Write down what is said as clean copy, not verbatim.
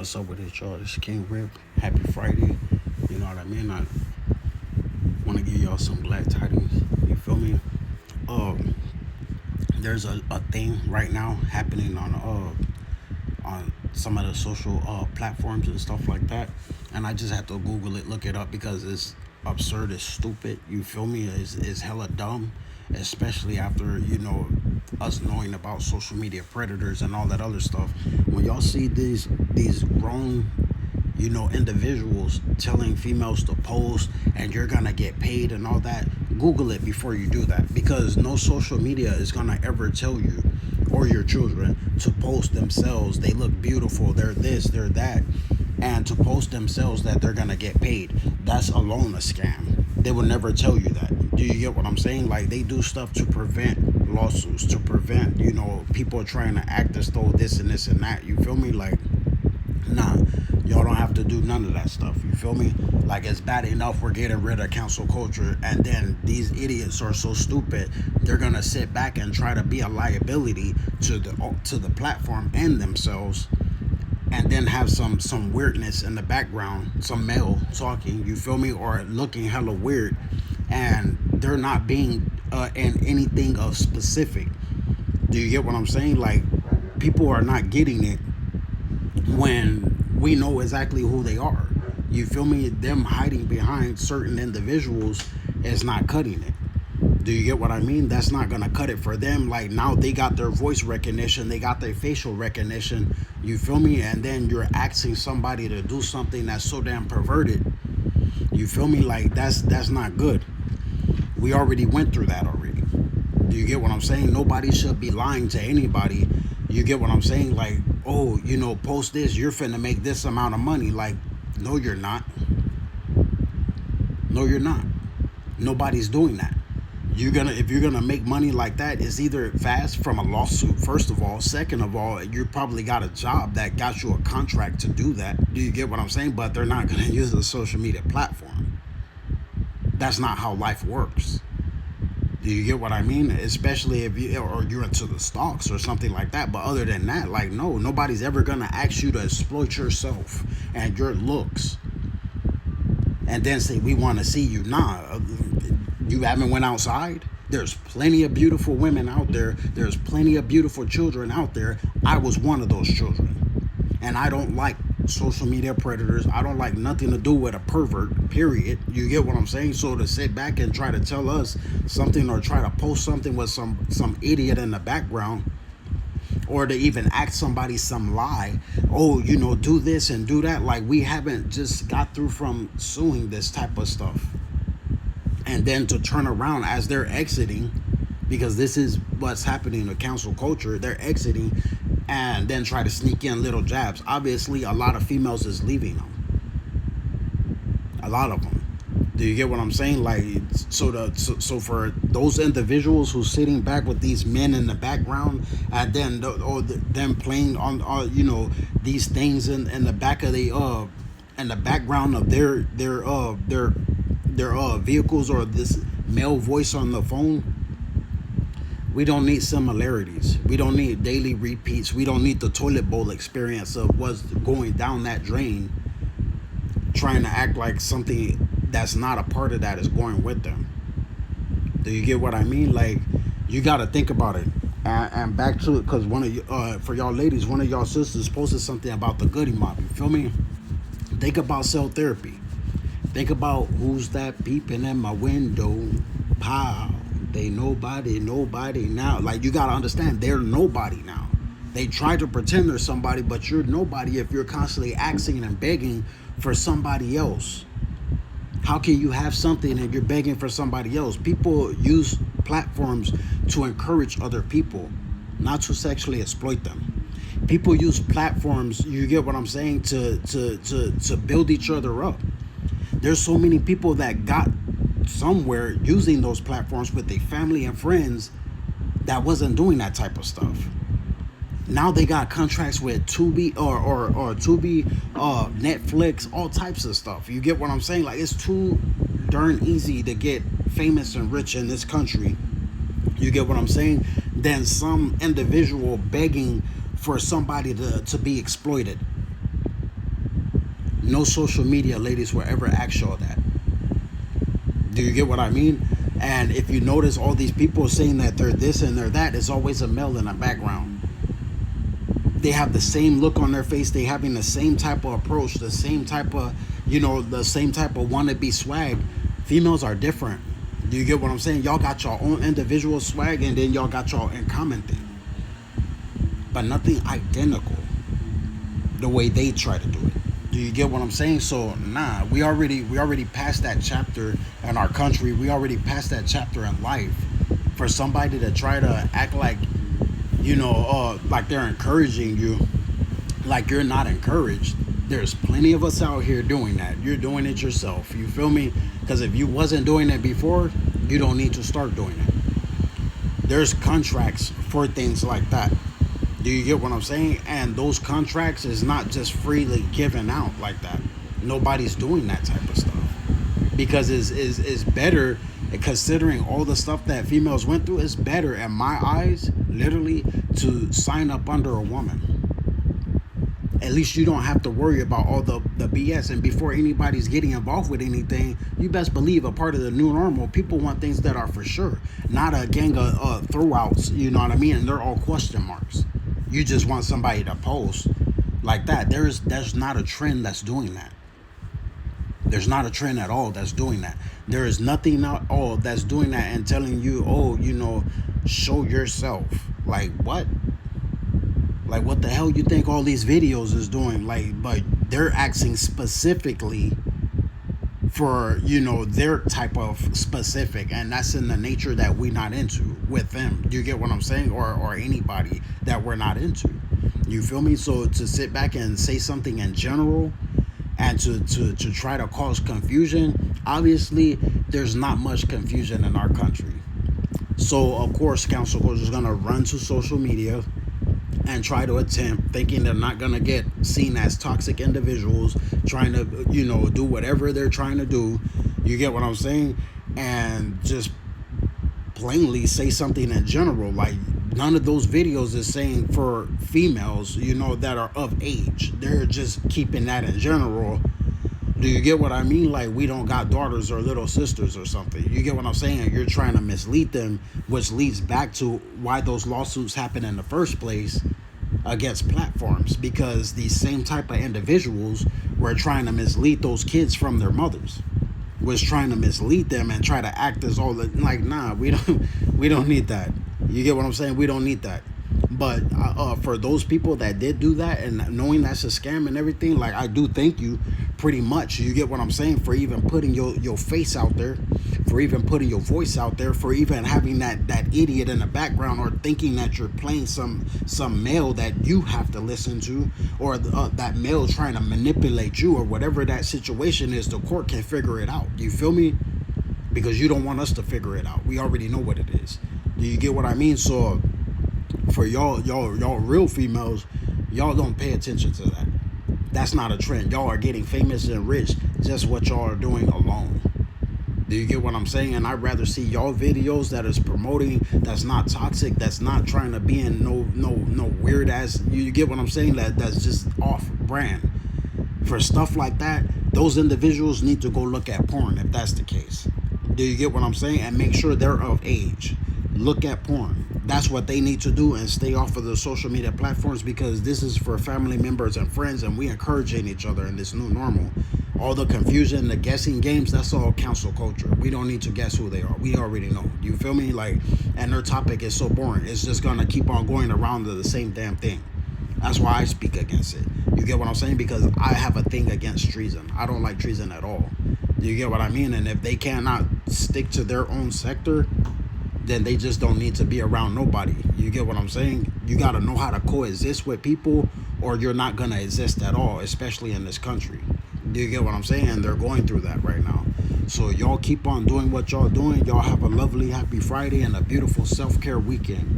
What's up with it, y'all? This is King Rip. Happy Friday. You know what I mean? I want to give y'all some glad tidings. You feel me? Um, there's a thing right now happening on some of the social platforms and stuff like that, and I just had to Google it, look it up because it's absurd, it's stupid. You feel me? It's hella dumb, especially after us knowing about social media predators and all that other stuff. When y'all see these grown individuals telling females to post and you're gonna get paid and all that, Google it before you do that, because no social media is gonna ever tell you or your children to post themselves. They look beautiful, they're this, they're that, and to post themselves that they're gonna get paid. That's alone a scam. They will never tell you that. Do you get what I'm saying? Like, they do stuff to prevent lawsuits, to prevent people trying to act as though this and this and that. You feel me? Like, nah, y'all don't have to do none of that stuff. You feel me? Like, it's bad enough we're getting rid of cancel culture, and then these idiots are so stupid they're gonna sit back and try to be a liability to the platform and themselves, and then have some weirdness in the background, some male talking, you feel me, or looking hella weird, and they're not being in anything of specific. Do you get what I'm saying? Like, people are not getting it when we know exactly who they are. You feel me? Them hiding behind certain individuals is not cutting it. Do you get what I mean? That's not gonna cut it for them. Like, now they got their voice recognition, they got their facial recognition. You feel me? And then you're asking somebody to do something that's so damn perverted. You feel me? Like, that's not good. We already went through that already. Do you get what I'm saying? Nobody should be lying to anybody. You get what I'm saying? Like, oh, post this, you're finna make this amount of money. Like, no, you're not. No, you're not. Nobody's doing that. If you're gonna make money like that, it's either fast from a lawsuit, first of all. Second of all, you probably got a job that got you a contract to do that. Do you get what I'm saying? But they're not gonna use a social media platform. That's not how life works. Do you get what I mean? Especially if you're into the stocks or something like that. But other than that, like, no, nobody's ever gonna ask you to exploit yourself and your looks and then say, we want to see you. Nah, you haven't went outside. There's plenty of beautiful women out there. There's plenty of beautiful children out there. I was one of those children, and I don't like social media predators. I don't like nothing to do with a pervert, period. You get what I'm saying? So to sit back and try to tell us something, or try to post something with some idiot in the background, or to even ask somebody some lie, oh, do this and do that, like we haven't just got through from suing this type of stuff. And then to turn around as they're exiting, because this is what's happening to cancel culture, they're exiting, and then try to sneak in little jabs. Obviously, a lot of females is leaving them. A lot of them. Do you get what I'm saying? Like, so for those individuals who's sitting back with these men in the background, and then them playing on these things in the back of in the background of their vehicles, or this male voice on the phone. We don't need similarities. We don't need daily repeats. We don't need the toilet bowl experience of what's going down that drain, trying to act like something that's not a part of that is going with them. Do you get what I mean? Like, you got to think about it. And back to it, because one of you, for y'all ladies, one of y'all sisters posted something about the Goody Mob. You feel me? Think about cell therapy. Think about who's that peeping in my window. Pow. They nobody now. Like, you got to understand, they're nobody now. They try to pretend they're somebody, but you're nobody if you're constantly asking and begging for somebody else. How can you have something and you're begging for somebody else? People use platforms to encourage other people, not to sexually exploit them. People use platforms, you get what I'm saying, to build each other up. There's so many people that got somewhere using those platforms with their family and friends that wasn't doing that type of stuff. Now they got contracts with Tubi or Tubi, Netflix, all types of stuff. You get what I'm saying? Like, it's too darn easy to get famous and rich in this country. You get what I'm saying? Than some individual begging for somebody to be exploited. No social media ladies will ever ask y'all that. Do you get what I mean? And if you notice, all these people saying that they're this and they're that, is always a male in the background. They have the same look on their face. They having the same type of approach, the same type of, the same type of wannabe swag. Females are different. Do you get what I'm saying? Y'all got your own individual swag, and then y'all got your in common thing, but nothing identical the way they try to do it. Do you get what I'm saying? So nah, we already passed that chapter in our country. We already passed that chapter in life. For somebody to try to act like, like they're encouraging you, like you're not encouraged. There's plenty of us out here doing that. You're doing it yourself. You feel me? Because if you wasn't doing it before, you don't need to start doing it. There's contracts for things like that. Do you get what I'm saying? And those contracts is not just freely given out like that. Nobody's doing that type of stuff. Because it's better, considering all the stuff that females went through, it's better in my eyes, literally, to sign up under a woman. At least you don't have to worry about all the BS. And before anybody's getting involved with anything, you best believe a part of the new normal, people want things that are for sure. Not a gang of throwouts, you know what I mean? And they're all question marks. You just want somebody to post like that. There's not a trend that's doing that. There's not a trend at all that's doing that. There is nothing at all that's doing that and telling you, show yourself. Like what? Like what the hell you think all these videos is doing? Like, but they're asking specifically for, their type of specific, and that's in the nature that we not into with them. Do you get what I'm saying? Or anybody that we're not into. You feel me? So to sit back and say something in general and to try to cause confusion, obviously there's not much confusion in our country. So of course council coach is gonna run to social media and try to attempt, thinking they're not going to get seen as toxic individuals, trying to, do whatever they're trying to do. You get what I'm saying? And just plainly say something in general. Like, none of those videos is saying for females, that are of age. They're just keeping that in general. Do you get what I mean? Like, we don't got daughters or little sisters or something. You get what I'm saying? You're trying to mislead them, which leads back to why those lawsuits happen in the first place against platforms, because these same type of individuals were trying to mislead those kids from their mothers, was trying to mislead them and try to act as all like, nah, we don't need that. You get what I'm saying? We don't need that. But for those people that did do that, and knowing that's a scam and everything, like, I do thank you pretty much. You get what I'm saying? For even putting your face out there, for even putting your voice out there, for even having that idiot in the background, or thinking that you're playing some male that you have to listen to, or that male trying to manipulate you, or whatever that situation is. The court can figure it out. You feel me? Because you don't want us to figure it out. We already know what it is. Do you get what I mean? So for y'all real females, y'all don't pay attention to that. That's not a trend. Y'all are getting famous and rich just what y'all are doing alone. Do you get what I'm saying? And I'd rather see y'all videos that is promoting, that's not toxic, that's not trying to be in no weird ass, you get what I'm saying? That's just off brand. For stuff like that, those individuals need to go look at porn if that's the case. Do you get what I'm saying? And make sure they're of age. Look at porn. That's what they need to do, and stay off of the social media platforms, because this is for family members and friends, and we encouraging each other in this new normal. All the confusion, the guessing games, that's all council culture. We don't need to guess who they are. We already know. You feel me? Like, and their topic is so boring. It's just gonna keep on going around to the same damn thing. That's why I speak against it. You get what I'm saying? Because I have a thing against treason. I don't like treason at all. Do you get what I mean? And if they cannot stick to their own sector, then they just don't need to be around nobody. You get what I'm saying? You got to know how to coexist with people, or you're not going to exist at all, especially in this country. Do you get what I'm saying? And they're going through that right now. So y'all keep on doing what y'all doing. Y'all have a lovely, happy Friday and a beautiful self-care weekend.